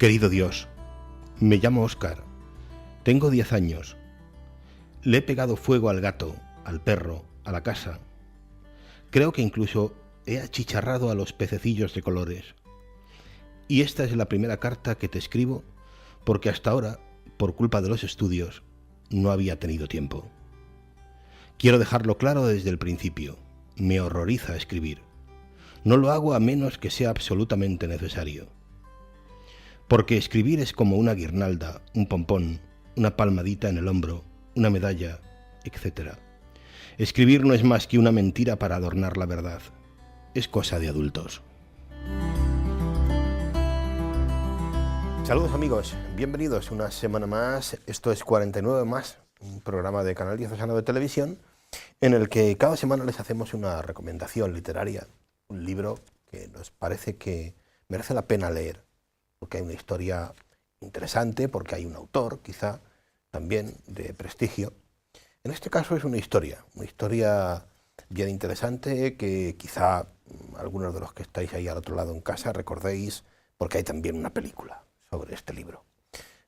Querido Dios, me llamo Óscar, tengo 10 años. Le he pegado fuego al gato, al perro, a la casa. Creo que incluso he achicharrado a los pececillos de colores. Y esta es la primera carta que te escribo porque hasta ahora, por culpa de los estudios, no había tenido tiempo. Quiero dejarlo claro desde el principio. Me horroriza escribir. No lo hago a menos que sea absolutamente necesario. Porque escribir es como una guirnalda, un pompón, una palmadita en el hombro, una medalla, etc. Escribir no es más que una mentira para adornar la verdad. Es cosa de adultos. Saludos amigos, bienvenidos una semana más. Esto es 49 más, un programa de Canal Diocesano de Televisión, en el que cada semana les hacemos una recomendación literaria, un libro que nos parece que merece la pena leer, porque hay una historia interesante, porque hay un autor, quizá, también de prestigio. En este caso es una historia bien interesante que quizá algunos de los que estáis ahí al otro lado en casa recordéis, porque hay también una película sobre este libro.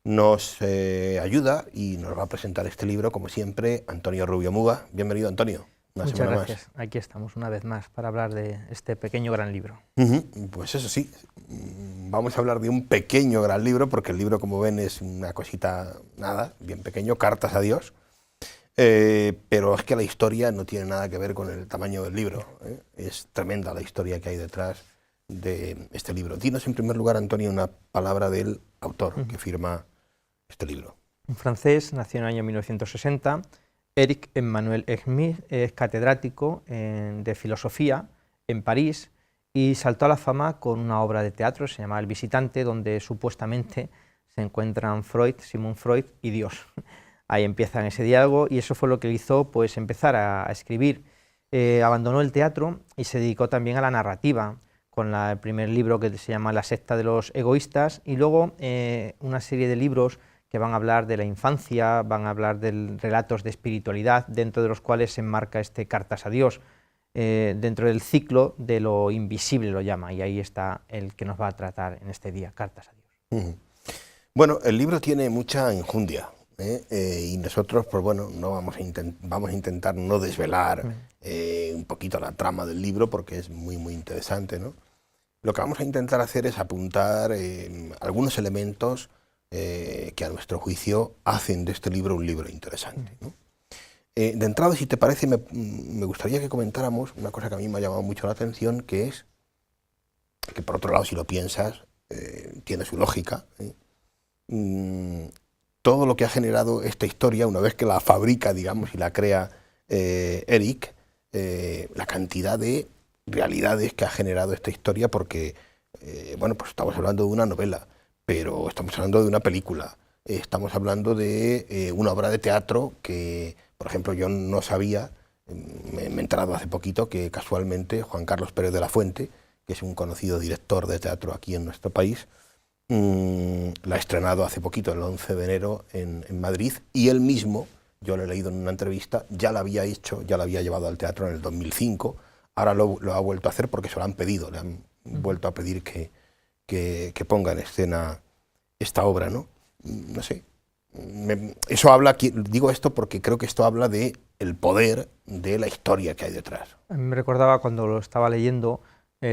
Nos ayuda y nos va a presentar este libro, como siempre, Antonio Rubio Muga. Bienvenido, Antonio. Muchas gracias. Aquí estamos una vez más para hablar de este pequeño gran libro. Pues eso sí, vamos a hablar de un pequeño gran libro, porque el libro, como ven, es una cosita, nada, bien pequeño, Cartas a Dios. Pero es que la historia no tiene nada que ver con el tamaño del libro. Es tremenda la historia que hay detrás de este libro. Dinos en primer lugar, Antonio, una palabra del autor que firma este libro. Un francés, nació en el año 1960, Éric Emmanuel Schmitt, es catedrático de filosofía en París y saltó a la fama con una obra de teatro, se llama El visitante, donde supuestamente se encuentran Freud, Sigmund Freud y Dios. Ahí empiezan ese diálogo y eso fue lo que le hizo pues, empezar a escribir. Abandonó el teatro y se dedicó también a la narrativa, con el primer libro que se llama La secta de los egoístas y luego una serie de libros que van a hablar de la infancia, van a hablar de relatos de espiritualidad, dentro de los cuales se enmarca este Cartas a Dios, dentro del ciclo de lo invisible lo llama, y ahí está el que nos va a tratar en este día, Cartas a Dios. Bueno, el libro tiene mucha enjundia, y nosotros, pues bueno, no vamos a intentar no desvelar un poquito la trama del libro, porque es muy interesante, ¿no? Lo que vamos a intentar hacer es apuntar algunos elementos que a nuestro juicio hacen de este libro un libro interesante, ¿no? De entrada, si te parece, me gustaría que comentáramos una cosa que a mí me ha llamado mucho la atención, que es que, por otro lado, si lo piensas, tiene su lógica. Todo lo que ha generado esta historia, una vez que la fabrica, digamos, y la crea Éric, la cantidad de realidades que ha generado esta historia, porque, bueno, pues estamos hablando de una novela, pero estamos hablando de una película, estamos hablando de una obra de teatro que, por ejemplo, yo no sabía, me he enterado hace poquito que casualmente Juan Carlos Pérez de la Fuente, que es un conocido director de teatro aquí en nuestro país, la ha estrenado hace poquito, el 11 de enero, en Madrid, y él mismo, yo lo he leído en una entrevista, ya la había hecho, ya la había llevado al teatro en el 2005, ahora lo ha vuelto a hacer porque se lo han pedido, le han vuelto a pedir que ponga en escena esta obra, ¿no? No sé, eso habla, digo esto porque creo que esto habla de el poder de la historia que hay detrás. A mí me recordaba cuando lo estaba leyendo,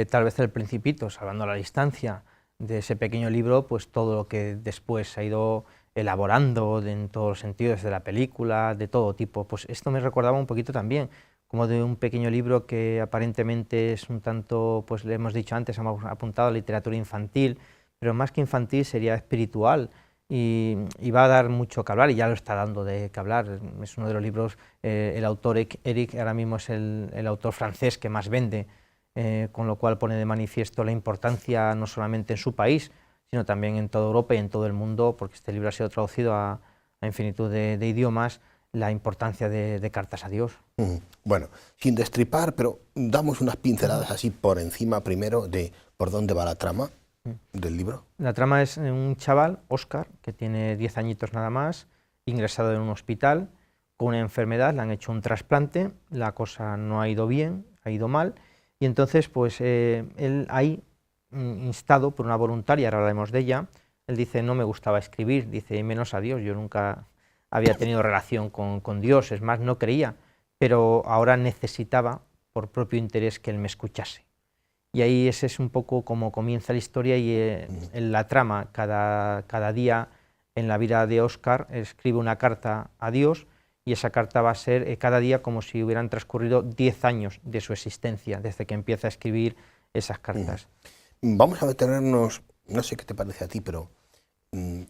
tal vez El Principito, salvando la distancia, de ese pequeño libro, pues todo lo que después se ha ido elaborando en todos los sentidos de la película, de todo tipo. Pues esto me recordaba un poquito también, como de un pequeño libro que aparentemente es un tanto, pues le hemos dicho antes, hemos apuntado a literatura infantil, pero más que infantil sería espiritual y va a dar mucho que hablar, y ya lo está dando de que hablar. Es uno de los libros, el autor Éric ahora mismo es el autor francés que más vende, con lo cual pone de manifiesto la importancia no solamente en su país, sino también en toda Europa y en todo el mundo, porque este libro ha sido traducido a infinitud de idiomas, la importancia de Cartas a Dios. Bueno, sin destripar, pero damos unas pinceladas así por encima primero de por dónde va la trama del libro. La trama es un chaval, Óscar, que tiene 10 añitos nada más, ingresado en un hospital con una enfermedad, le han hecho un trasplante, la cosa no ha ido bien, ha ido mal, y entonces pues él ahí, instado por una voluntaria, ahora hablaremos de ella, él dice, no me gustaba escribir, dice, y menos a Dios, yo nunca había tenido relación con Dios, es más, no creía, pero ahora necesitaba, por propio interés, que él me escuchase. Y ahí ese es un poco como comienza la historia y en la trama, cada día en la vida de Óscar escribe una carta a Dios, y esa carta va a ser cada día como si hubieran transcurrido 10 años de su existencia, desde que empieza a escribir esas cartas. Vamos a detenernos, no sé qué te parece a ti, pero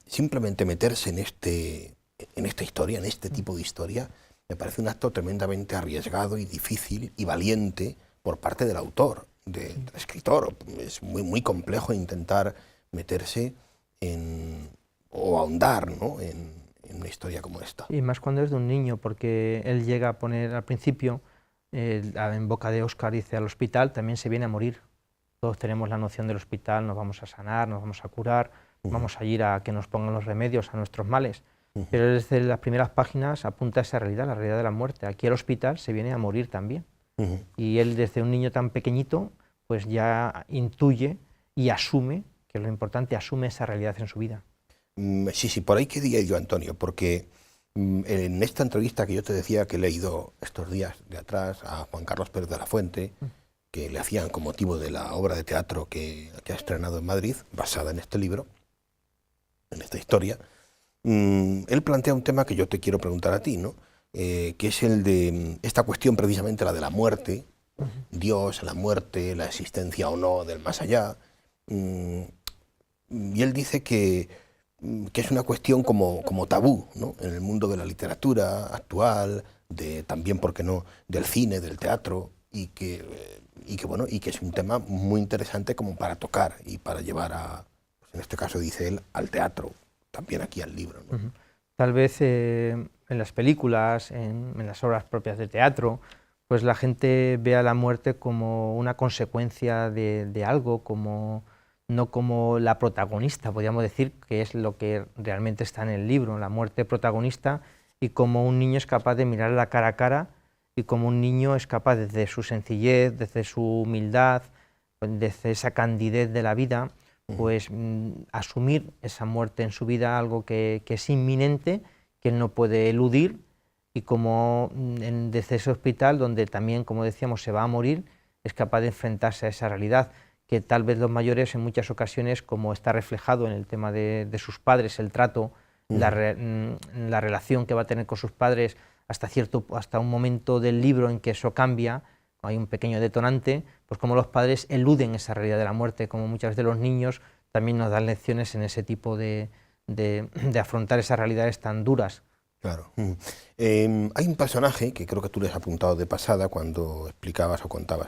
simplemente meterse en esta historia, en este tipo de historia, me parece un acto tremendamente arriesgado y difícil y valiente por parte del autor, del escritor. Es muy complejo intentar meterse o ahondar, ¿no?, en una historia como esta. Y más cuando es de un niño, porque él llega a poner al principio, en boca de Óscar, dice, al hospital también se viene a morir. Todos tenemos la noción del hospital, nos vamos a sanar, nos vamos a curar, vamos a ir a que nos pongan los remedios a nuestros males. Pero desde las primeras páginas apunta a esa realidad, la realidad de la muerte. Aquí al hospital se viene a morir también. Y él, desde un niño tan pequeñito, pues ya intuye y asume, que es lo importante, asume esa realidad en su vida. Sí, por ahí quería yo, Antonio, porque en esta entrevista que yo te decía que he leído estos días de atrás a Juan Carlos Pérez de la Fuente, que le hacían con motivo de la obra de teatro que ha estrenado en Madrid, basada en este libro, en esta historia, él plantea un tema que yo te quiero preguntar a ti, ¿no? Que es el de esta cuestión precisamente, la de la muerte, Dios, la muerte, la existencia o no del más allá, y él dice que es una cuestión como tabú, ¿no?, en el mundo de la literatura actual, también, ¿por qué no?, del cine, del teatro, y que es un tema muy interesante como para tocar y para llevar pues en este caso, dice él, al teatro, también aquí al libro, ¿no? Tal vez en las películas, en las obras propias de teatro, pues la gente ve a la muerte como una consecuencia de algo, no como la protagonista, podríamos decir, que es lo que realmente está en el libro, la muerte protagonista, y como un niño es capaz de mirarla cara a cara, y como un niño es capaz, desde su sencillez, desde su humildad, desde esa candidez de la vida, pues asumir esa muerte en su vida, algo que es inminente, que él no puede eludir, y como desde ese hospital, donde también, como decíamos, se va a morir, es capaz de enfrentarse a esa realidad, que tal vez los mayores en muchas ocasiones, como está reflejado en el tema de sus padres, el trato, la relación que va a tener con sus padres, hasta un momento del libro en que eso cambia, hay un pequeño detonante, pues como los padres eluden esa realidad de la muerte, como muchas veces los niños también nos dan lecciones en ese tipo de afrontar esas realidades tan duras. Claro. Hay un personaje que creo que tú le has apuntado de pasada cuando explicabas o contabas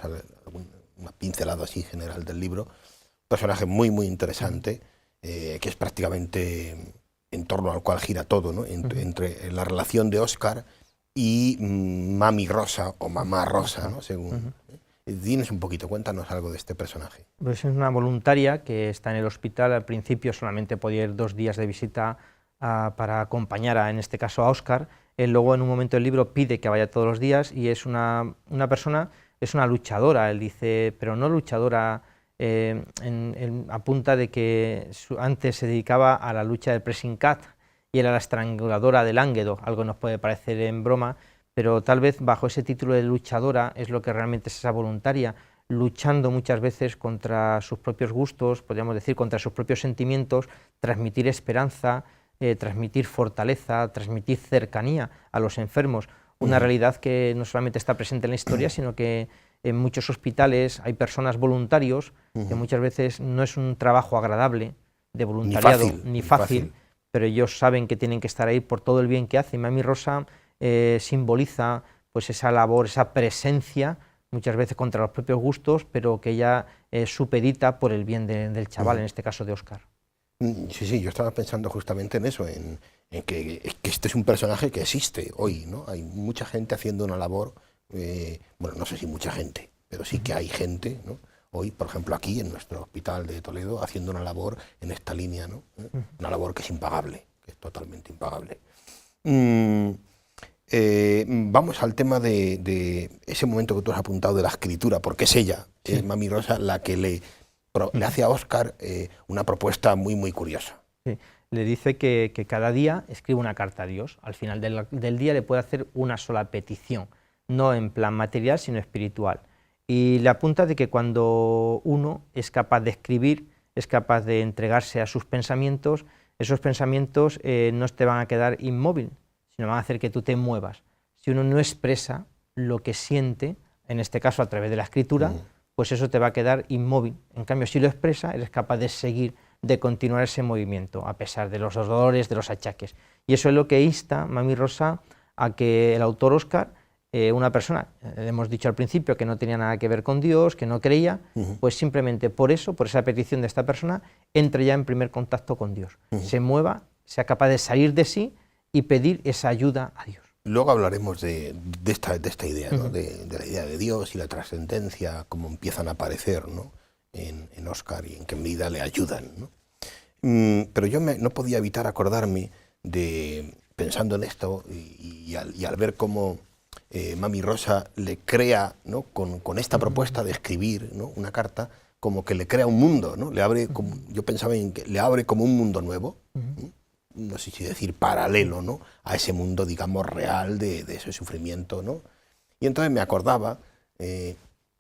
una pincelada así general del libro, un personaje muy interesante, que es prácticamente en torno al cual gira todo, ¿no?, entre la relación de Óscar y Mami Rosa o Mamá Rosa, ¿no?, según. Dinos un poquito, cuéntanos algo de este personaje. Pues es una voluntaria que está en el hospital. Al principio solamente podía ir 2 días de visita para acompañar, en este caso, a Óscar. Él luego, en un momento del libro, pide que vaya todos los días, y es una persona, es una luchadora. Él dice, pero no luchadora a punta de que antes se dedicaba a la lucha del pressing cat y era la estranguladora del Ánguedo. Algo nos puede parecer en broma, pero tal vez bajo ese título de luchadora es lo que realmente es esa voluntaria, luchando muchas veces contra sus propios gustos, podríamos decir, contra sus propios sentimientos, transmitir esperanza, transmitir fortaleza, transmitir cercanía a los enfermos. Una realidad que no solamente está presente en la historia, sino que en muchos hospitales hay personas voluntarios, que muchas veces no es un trabajo agradable de voluntariado, ni fácil, pero ellos saben que tienen que estar ahí por todo el bien que hacen. Mami Rosa simboliza pues esa labor, esa presencia, muchas veces contra los propios gustos, pero que ella supedita por el bien del chaval, en este caso de Óscar. Sí, yo estaba pensando justamente en eso, en que este es un personaje que existe hoy, ¿no? Hay mucha gente haciendo una labor, bueno, no sé si mucha gente, pero sí que hay gente, ¿no?, hoy, por ejemplo, aquí en nuestro hospital de Toledo, haciendo una labor en esta línea, ¿no? Una labor que es impagable, que es totalmente impagable. Vamos al tema de ese momento que tú has apuntado de la escritura, porque es ella, es Mami Rosa, la que le hace a Óscar una propuesta muy curiosa. Sí. Le dice que cada día escribe una carta a Dios. Al final del día le puede hacer una sola petición, no en plan material, sino espiritual. Y le apunta de que cuando uno es capaz de escribir, es capaz de entregarse a sus pensamientos, esos pensamientos no te van a quedar inmóvil, sino van a hacer que tú te muevas. Si uno no expresa lo que siente, en este caso a través de la escritura, pues eso te va a quedar inmóvil. En cambio, si lo expresa, eres capaz de seguir, de continuar ese movimiento, a pesar de los dolores, de los achaques. Y eso es lo que insta Mami Rosa a que el autor Óscar, una persona, hemos dicho al principio que no tenía nada que ver con Dios, que no creía, pues simplemente por eso, por esa petición de esta persona, entre ya en primer contacto con Dios, se mueva, sea capaz de salir de sí y pedir esa ayuda a Dios. Luego hablaremos de esta idea, ¿no? de la idea de Dios y la trascendencia, cómo empiezan a aparecer, ¿no? en Óscar y en qué medida le ayudan, ¿no? Pero yo no podía evitar acordarme de, pensando en esto y al ver cómo Mami Rosa le crea, ¿no? con esta propuesta de escribir, ¿no? una carta, como que le crea un mundo, ¿no? Le abre como, yo pensaba en que le abre como un mundo nuevo, no sé si decir paralelo, ¿no? a ese mundo, digamos, real de ese sufrimiento, ¿no? Y entonces me acordaba,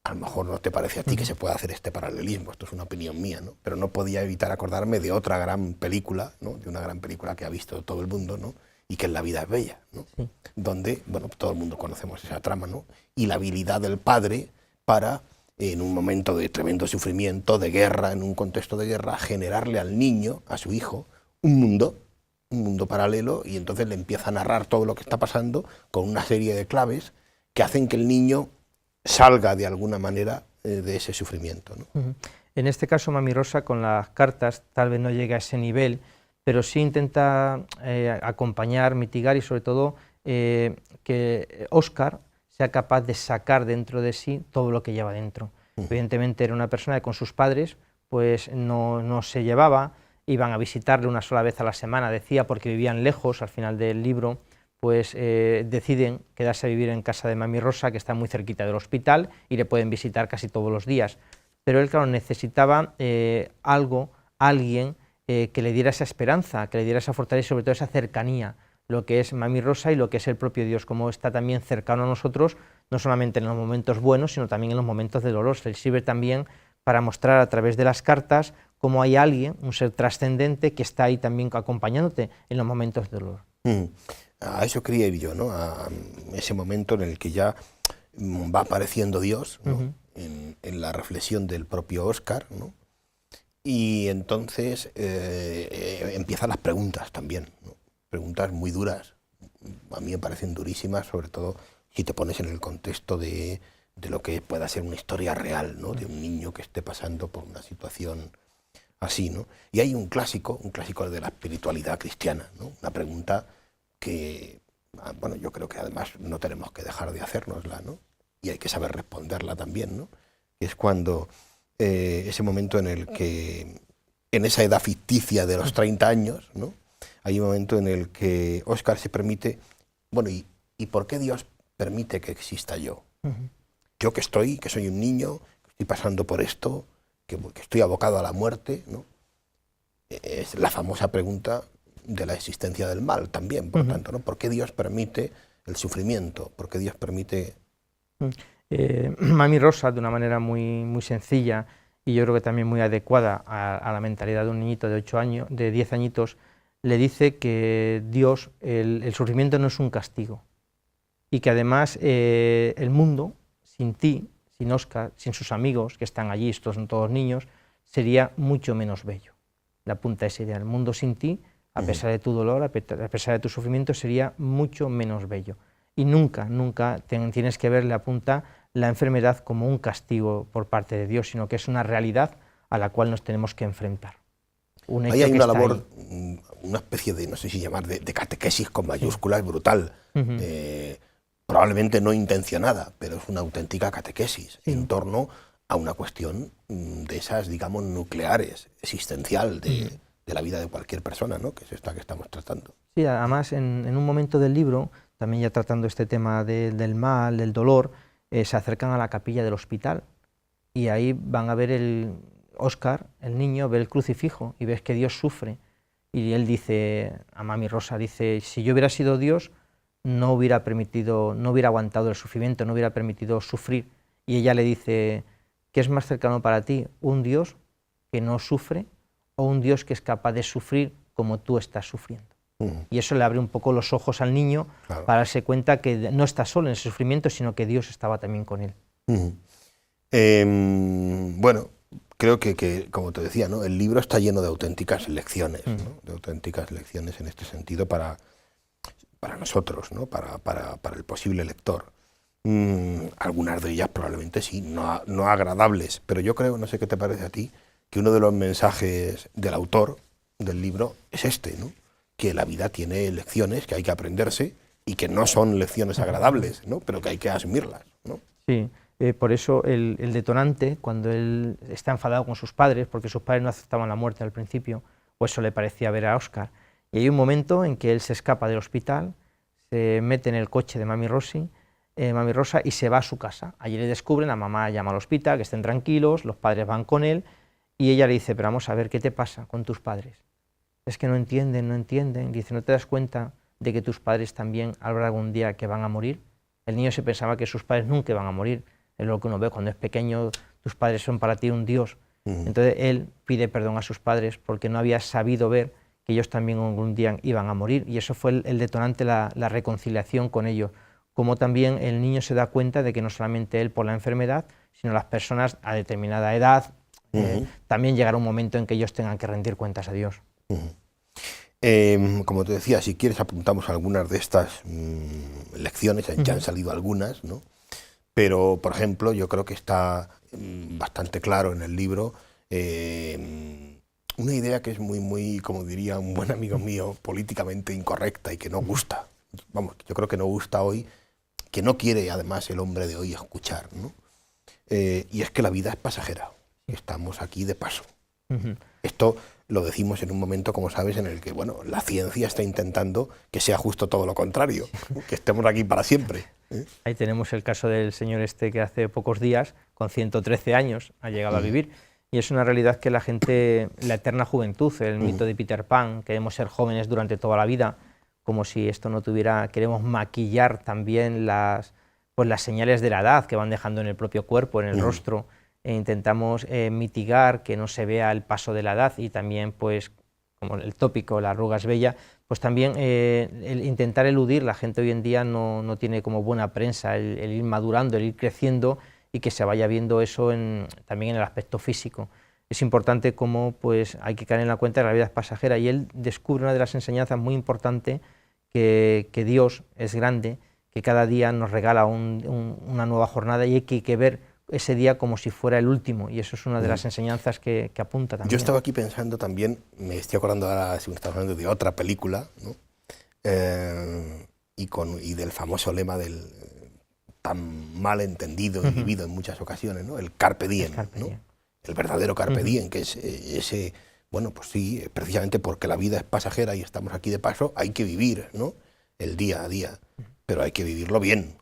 a lo mejor no te parece a ti que se puede hacer este paralelismo, esto es una opinión mía, ¿no? Pero no podía evitar acordarme de otra gran película, ¿no? De una gran película que ha visto todo el mundo, ¿no? Y que es La vida es bella, ¿no? Sí. Donde, bueno, todo el mundo conocemos esa trama, ¿no? Y la habilidad del padre para, en un momento de tremendo sufrimiento, de guerra, en un contexto de guerra, generarle al niño, a su hijo, un mundo paralelo, y entonces le empieza a narrar todo lo que está pasando con una serie de claves que hacen que el niño salga de alguna manera de ese sufrimiento, ¿no? En este caso, Mami Rosa, con las cartas, tal vez no llega a ese nivel, pero sí intenta acompañar, mitigar y sobre todo que Óscar sea capaz de sacar dentro de sí todo lo que lleva dentro. Evidentemente era una persona que con sus padres pues no se llevaba, iban a visitarle una sola vez a la semana, decía, porque vivían lejos. Al final del libro pues deciden quedarse a vivir en casa de Mami Rosa, que está muy cerquita del hospital, y le pueden visitar casi todos los días. Pero él, claro, necesitaba alguien que le diera esa esperanza, que le diera esa fortaleza y sobre todo esa cercanía, lo que es Mami Rosa y lo que es el propio Dios, como está también cercano a nosotros, no solamente en los momentos buenos, sino también en los momentos de dolor. Se le sirve también para mostrar a través de las cartas cómo hay alguien, un ser trascendente, que está ahí también acompañándote en los momentos de dolor. A eso quería ir yo, ¿no? A ese momento en el que ya va apareciendo Dios, ¿no? en la reflexión del propio Óscar, ¿no? Y entonces empiezan las preguntas también, ¿no? Preguntas muy duras, a mí me parecen durísimas, sobre todo si te pones en el contexto de lo que pueda ser una historia real, ¿no? De un niño que esté pasando por una situación así, ¿no? Y hay un clásico de la espiritualidad cristiana, ¿no? Una pregunta que, bueno, yo creo que además no tenemos que dejar de hacérnosla, ¿no? Y hay que saber responderla también, ¿no? Que es cuando ese momento en el que, en esa edad ficticia de los 30 años, ¿no? Hay un momento en el que Óscar se permite, bueno, ¿y por qué Dios permite que exista yo? Yo que soy un niño, que estoy pasando por esto, que estoy abocado a la muerte, ¿no? Es la famosa pregunta de la existencia del mal también, por tanto, ¿no? ¿Por qué Dios permite el sufrimiento? ¿Por qué Dios permite...? Mami Rosa, de una manera muy sencilla y yo creo que también muy adecuada a la mentalidad de un niñito de 8 años, de 10 añitos, le dice que Dios, el sufrimiento no es un castigo y que además el mundo, sin ti, sin Óscar, sin sus amigos que están allí, estos son todos niños, sería mucho menos bello. Le apunta esa idea, el mundo sin ti, a pesar de tu dolor, a pesar de tu sufrimiento, sería mucho menos bello. Y nunca tienes que ver, le apunta, la enfermedad como un castigo por parte de Dios, sino que es una realidad a la cual nos tenemos que enfrentar. Ahí hay una labor, una especie de, no sé si llamar, de catequesis con mayúsculas, brutal. Probablemente no intencionada, pero es una auténtica catequesis en torno a una cuestión de esas, digamos, nucleares, existencial de la vida de cualquier persona, ¿no? Que es esta que estamos tratando. Sí, además en un momento del libro, también ya tratando este tema del mal, del dolor, se acercan a la capilla del hospital y ahí van a ver Óscar, el niño, ve el crucifijo y ves que Dios sufre y él dice, a Mami Rosa, dice, si yo hubiera sido Dios, no hubiera permitido, no hubiera aguantado el sufrimiento, no hubiera permitido sufrir. Y ella le dice, ¿qué es más cercano para ti? ¿Un Dios que no sufre o un Dios que es capaz de sufrir como tú estás sufriendo? Y eso le abre un poco los ojos al niño, claro, para darse cuenta que no está solo en ese sufrimiento, sino que Dios estaba también con él. Bueno, creo que, como te decía, ¿no?, el libro está lleno de auténticas lecciones, ¿no?, de auténticas lecciones en este sentido para nosotros, ¿no?, para el posible lector. Algunas de ellas probablemente sí, no agradables, pero yo creo, no sé qué te parece a ti, que uno de los mensajes del autor del libro es este, ¿no?, que la vida tiene lecciones que hay que aprenderse y que no son lecciones agradables, ¿no?, pero que hay que asumirlas, ¿no? Sí, por eso el detonante, cuando él está enfadado con sus padres, porque sus padres no aceptaban la muerte al principio, o eso le parecía ver a Óscar, y hay un momento en que él se escapa del hospital, se mete en el coche de Mami Rosa y se va a su casa. Allí le descubren, la mamá llama al hospital, que estén tranquilos, los padres van con él, y ella le dice, pero vamos a ver, ¿qué te pasa con tus padres? Es que no entienden. Dice, ¿no te das cuenta de que tus padres también habrá algún día que van a morir? El niño se pensaba que sus padres nunca iban a morir. Es lo que uno ve cuando es pequeño, tus padres son para ti un Dios. Entonces él pide perdón a sus padres porque no había sabido ver que ellos también algún día iban a morir, y eso fue el detonante, la reconciliación con ellos. Como también el niño se da cuenta de que no solamente él por la enfermedad, sino las personas a determinada edad, también llegará un momento en que ellos tengan que rendir cuentas a Dios. Como te decía, si quieres apuntamos algunas de estas lecciones, ya han salido algunas, ¿no? Pero, por ejemplo, yo creo que está bastante claro en el libro una idea que es muy, como diría un buen amigo mío, políticamente incorrecta y que no gusta. Vamos, yo creo que no gusta hoy, que no quiere además el hombre de hoy escuchar, ¿no? Y es que la vida es pasajera, estamos aquí de paso. Esto lo decimos en un momento, como sabes, en el que, bueno, la ciencia está intentando que sea justo todo lo contrario, que estemos aquí para siempre. Ahí tenemos el caso del señor este que hace pocos días, con 113 años, ha llegado a vivir. Y es una realidad que la gente, la eterna juventud, el mito de Peter Pan, queremos ser jóvenes durante toda la vida, como si esto no tuviera, queremos maquillar también las señales de la edad que van dejando en el propio cuerpo, en el rostro, e intentamos mitigar que no se vea el paso de la edad, y también, pues, como el tópico, la arruga es bella, pues también el intentar eludir, la gente hoy en día no tiene como buena prensa el ir madurando, el ir creciendo, y que se vaya viendo eso también en el aspecto físico. Es importante cómo, pues, hay que caer en la cuenta de que la vida es pasajera, y él descubre una de las enseñanzas muy importantes, que Dios es grande, que cada día nos regala una nueva jornada, y hay que ver ese día como si fuera el último, y eso es una de las enseñanzas que apunta también. Yo estaba aquí pensando también, me estoy acordando ahora, si me estás hablando de otra película, ¿no? Y del famoso lema del tan mal entendido y vivido en muchas ocasiones, ¿no? El carpe diem, ¿no? El verdadero carpe diem, que es ese, bueno, pues sí, precisamente porque la vida es pasajera y estamos aquí de paso, hay que vivir, ¿no?, el día a día, pero hay que vivirlo bien.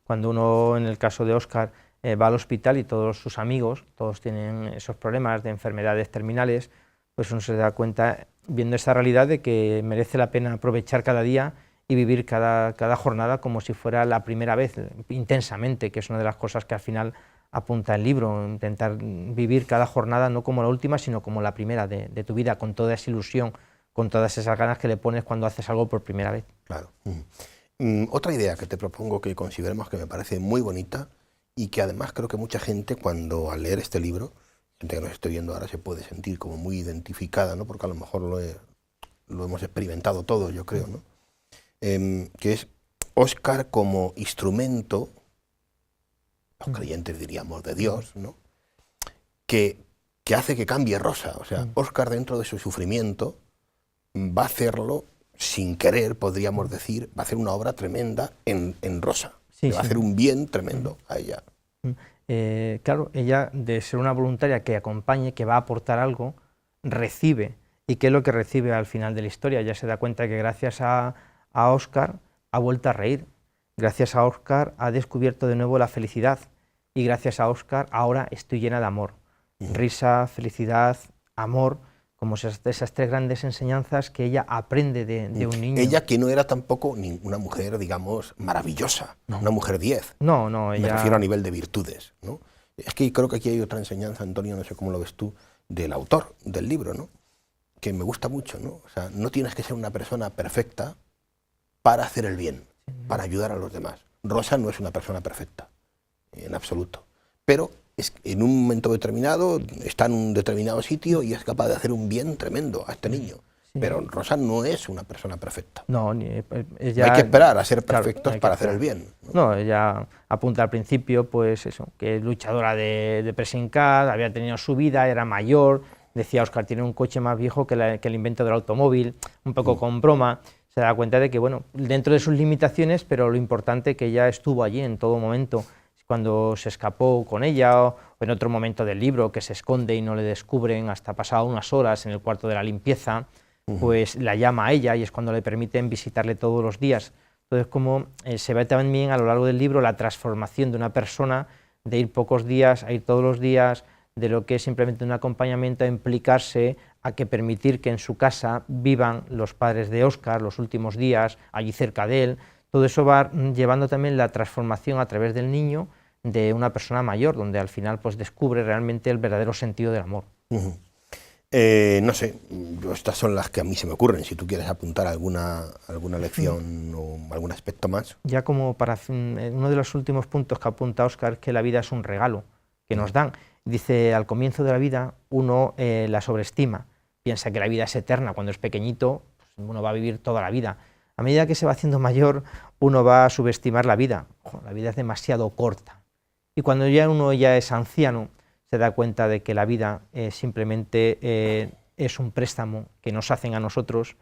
Cuando uno, en el caso de Óscar, va al hospital y todos sus amigos, todos tienen esos problemas de enfermedades terminales, pues uno se da cuenta, viendo esa realidad, de que merece la pena aprovechar cada día y vivir cada jornada como si fuera la primera vez, intensamente, que es una de las cosas que al final apunta el libro, intentar vivir cada jornada no como la última, sino como la primera de tu vida, con toda esa ilusión, con todas esas ganas que le pones cuando haces algo por primera vez. Claro. Otra idea que te propongo que consideremos, que me parece muy bonita, y que además creo que mucha gente, cuando al leer este libro, gente que nos esté viendo ahora, se puede sentir como muy identificada, ¿no?, porque a lo mejor lo hemos experimentado todos, yo creo, ¿no?, que es Óscar como instrumento, los creyentes diríamos, de Dios, ¿no?, que hace que cambie Rosa. O sea, Óscar, dentro de su sufrimiento, va a hacerlo sin querer, podríamos decir, va a hacer una obra tremenda en Rosa. Va a hacer un bien tremendo a ella. Claro, ella, de ser una voluntaria que acompañe, que va a aportar algo, recibe. ¿Y qué es lo que recibe al final de la historia? Ella se da cuenta que gracias a Óscar ha vuelto a reír, gracias a Óscar ha descubierto de nuevo la felicidad, y gracias a Óscar ahora estoy llena de amor. Risa, felicidad, amor, como esas 3 grandes enseñanzas que ella aprende de un niño. Ella que no era tampoco una mujer, digamos, maravillosa, una mujer 10. No, ella... Me refiero a nivel de virtudes, ¿no? Es que creo que aquí hay otra enseñanza, Antonio, no sé cómo lo ves tú, del autor del libro, ¿no? Que me gusta mucho, ¿no? O sea, no tienes que ser una persona perfecta para hacer el bien, para ayudar a los demás. Rosa no es una persona perfecta, en absoluto, pero en un momento determinado está en un determinado sitio y es capaz de hacer un bien tremendo a este niño. Sí. Pero Rosa no es una persona perfecta. No, ella, hay que esperar a ser perfectos, claro, para hacer el bien. No, ella apunta al principio, pues eso, que es luchadora de pressing car, había tenido su vida, era mayor, decía Óscar, tiene un coche más viejo que el invento del automóvil, un poco con broma. Se da cuenta de que, bueno, dentro de sus limitaciones, pero lo importante que ella estuvo allí en todo momento. Cuando se escapó con ella, o en otro momento del libro, que se esconde y no le descubren hasta pasado unas horas en el cuarto de la limpieza, pues la llama a ella y es cuando le permiten visitarle todos los días. Entonces, como se ve también a lo largo del libro la transformación de una persona de ir pocos días a ir todos los días, de lo que es simplemente un acompañamiento a implicarse, a que permitir que en su casa vivan los padres de Óscar los últimos días, allí cerca de él. Todo eso va llevando también la transformación a través del niño de una persona mayor, donde al final pues descubre realmente el verdadero sentido del amor. No sé, estas son las que a mí se me ocurren, si tú quieres apuntar alguna lección o algún aspecto más. Ya como para uno de los últimos puntos que apunta Óscar es que la vida es un regalo que nos dan. Dice, al comienzo de la vida uno la sobreestima, piensa que la vida es eterna, cuando es pequeñito pues uno va a vivir toda la vida. A medida que se va haciendo mayor, uno va a subestimar la vida. La vida es demasiado corta. Y cuando uno ya es anciano, se da cuenta de que la vida simplemente es un préstamo que nos hacen a nosotros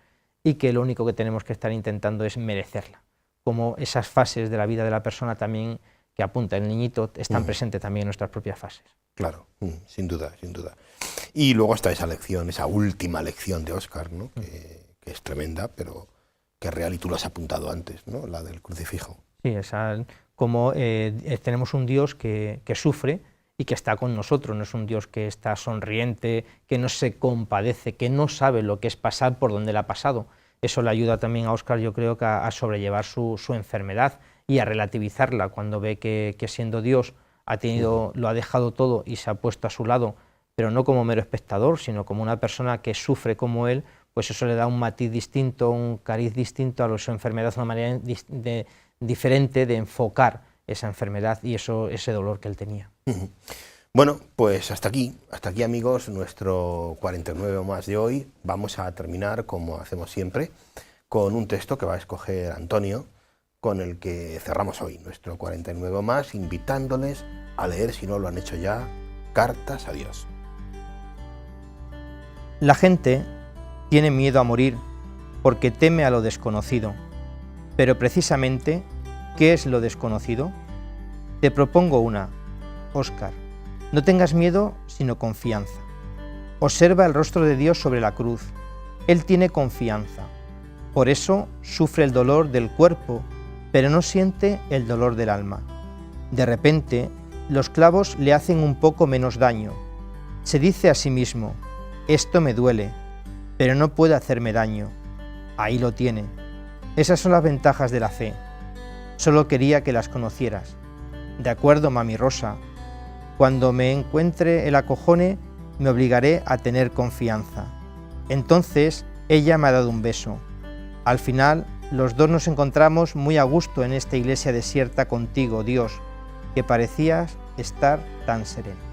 y que lo único que tenemos que estar intentando es merecerla. Como esas fases de la vida de la persona también que apunta el niñito están presentes también en nuestras propias fases. Claro, sin duda, sin duda. Y luego está esa lección, esa última lección de Óscar, ¿no? que es tremenda, pero que es real y tú lo has apuntado antes, ¿no? La del crucifijo. Sí, como tenemos un Dios que sufre y que está con nosotros, no es un Dios que está sonriente, que no se compadece, que no sabe lo que es pasar por donde le ha pasado. Eso le ayuda también a Óscar, yo creo, a sobrellevar su enfermedad y a relativizarla cuando ve que siendo Dios lo ha dejado todo y se ha puesto a su lado, pero no como mero espectador, sino como una persona que sufre como él, pues eso le da un matiz distinto, un cariz distinto a su enfermedad, una manera diferente de enfocar esa enfermedad y ese dolor que él tenía. Bueno, pues hasta aquí amigos, nuestro 49 o más de hoy. Vamos a terminar, como hacemos siempre, con un texto que va a escoger Antonio, con el que cerramos hoy nuestro 49 o más, invitándoles a leer, si no lo han hecho ya, Cartas a Dios. La gente tiene miedo a morir porque teme a lo desconocido, pero precisamente, ¿qué es lo desconocido? Te propongo una, Óscar. No tengas miedo, sino confianza. Observa el rostro de Dios sobre la cruz. Él tiene confianza. Por eso sufre el dolor del cuerpo, pero no siente el dolor del alma. De repente, los clavos le hacen un poco menos daño. Se dice a sí mismo, esto me duele, pero no puede hacerme daño. Ahí lo tiene. Esas son las ventajas de la fe. Solo quería que las conocieras. De acuerdo, mami Rosa. Cuando me encuentre el acojone, me obligaré a tener confianza. Entonces, ella me ha dado un beso. Al final, los dos nos encontramos muy a gusto en esta iglesia desierta contigo, Dios, que parecías estar tan sereno.